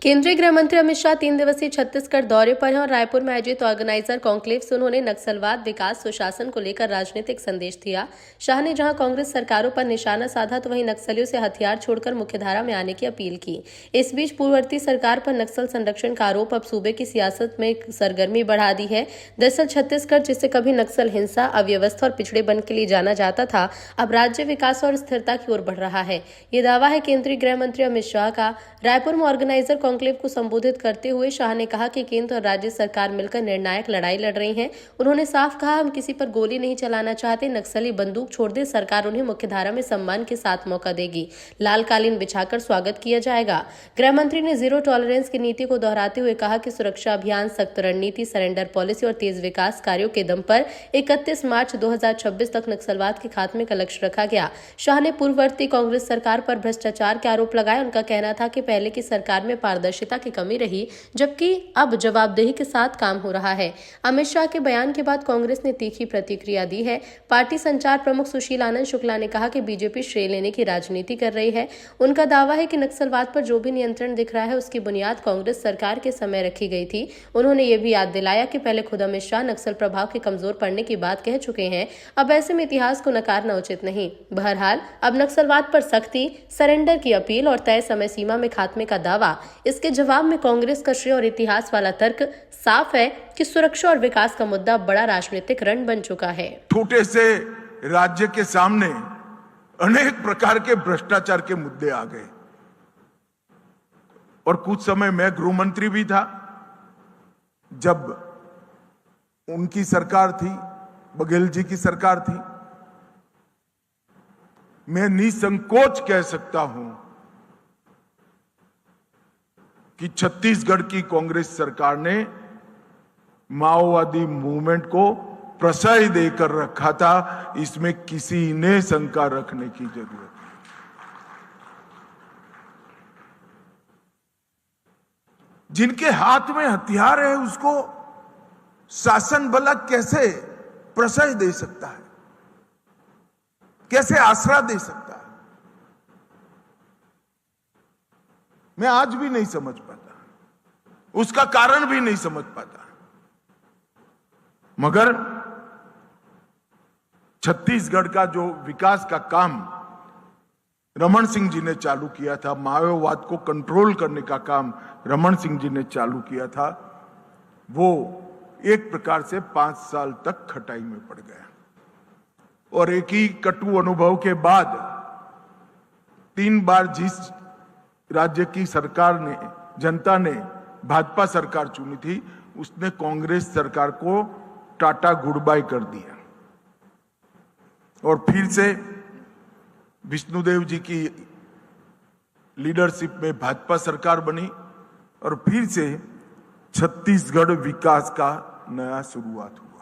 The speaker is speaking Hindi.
केंद्रीय गृह मंत्री अमित शाह 3 दिवसीय छत्तीसगढ़ दौरे पर हैं और रायपुर में आयोजित ऑर्गेनाइजर कॉन्क्लेव से उन्होंने नक्सलवाद, विकास, सुशासन को लेकर राजनीतिक संदेश दिया। शाह ने जहां कांग्रेस सरकारों पर निशाना साधा तो वहीं नक्सलियों से हथियार छोड़कर मुख्यधारा में आने की अपील की। इस बीच पूर्ववर्ती सरकार पर नक्सल संरक्षण का आरोप अब सूबे की सियासत में सरगर्मी बढ़ा दी है। दरअसल छत्तीसगढ़, जिसे कभी नक्सल हिंसा, अव्यवस्था और पिछड़ेपन के लिए जाना जाता था, अब राज्य विकास और स्थिरता की ओर बढ़ रहा है। ये दावा है केंद्रीय गृह मंत्री अमित शाह का। रायपुर में ऑर्गेनाइजर कॉन्क्लेव को संबोधित करते हुए शाह ने कहा कि केंद्र और राज्य सरकार मिलकर निर्णायक लड़ाई लड़ रही हैं। उन्होंने साफ कहा, हम किसी पर गोली नहीं चलाना चाहते। नक्सली बंदूक छोड़ दे, सरकार उन्हें मुख्यधारा में सम्मान के साथ मौका देगी। लाल कालीन बिछाकर स्वागत किया जाएगा। गृह मंत्री ने जीरो टॉलरेंस की नीति को दोहराते हुए कहा कि सुरक्षा अभियान, सख्त रणनीति, सरेंडर पॉलिसी और तेज विकास कार्यों के दम पर 31 मार्च 2026 तक नक्सलवाद के खात्मे का लक्ष्य रखा गया। शाह ने पूर्ववर्ती कांग्रेस सरकार पर भ्रष्टाचार के आरोप लगाए। उनका कहना था कि पहले की सरकार में पारदर्शिता की कमी रही, जबकि अब जवाबदेही के साथ काम हो रहा है। अमित शाह के बयान के बाद कांग्रेस ने तीखी प्रतिक्रिया दी है। पार्टी संचार प्रमुख सुशील आनंद शुक्ला ने कहा कि बीजेपी श्रेय लेने की राजनीति कर रही है। उनका दावा है कि नक्सलवाद पर जो भी नियंत्रण दिख रहा है, उसकी बुनियाद कांग्रेस सरकार के समय रखी गई थी। उन्होंने ये भी याद दिलाया कि पहले खुद अमित शाह नक्सल प्रभाव के कमजोर पड़ने की बात कह चुके हैं। अब ऐसे में इतिहास को नकारना उचित नहीं। बहरहाल, अब नक्सलवाद पर सख्ती, सरेंडर की अपील और तय समय सीमा में खात्मे का दावा। इसके जवाब में कांग्रेस का श्रेय और इतिहास वाला तर्क साफ है कि सुरक्षा और विकास का मुद्दा बड़ा राजनीतिक रण बन चुका है। छोटे से राज्य के सामने अनेक प्रकार के भ्रष्टाचार के मुद्दे आ गए और कुछ समय मैं गृह मंत्री भी था जब उनकी सरकार थी, बघेल जी की सरकार थी। मैं निसंकोच कह सकता हूं कि छत्तीसगढ़ की कांग्रेस सरकार ने माओवादी मूवमेंट को प्रश्रय देकर रखा था। इसमें किसी ने शंका रखने की जरूरत नहीं। जिनके हाथ में हथियार है उसको शासन बल कैसे प्रश्रय दे सकता है, कैसे आसरा दे सकता है? मैं आज भी नहीं समझ पाता, उसका कारण भी नहीं समझ पाता। मगर छत्तीसगढ़ का जो विकास का काम रमन सिंह जी ने चालू किया था, माओवाद को कंट्रोल करने का काम रमन सिंह जी ने चालू किया था, वो एक प्रकार से 5 साल तक खटाई में पड़ गया। और एक ही कटु अनुभव के बाद 3 बार जिस राज्य की सरकार ने, जनता ने भाजपा सरकार चुनी थी, उसने कांग्रेस सरकार को टाटा गुड बाय कर दिया और फिर से विष्णुदेव जी की लीडरशिप में भाजपा सरकार बनी और फिर से छत्तीसगढ़ विकास का नया शुरुआत हुआ।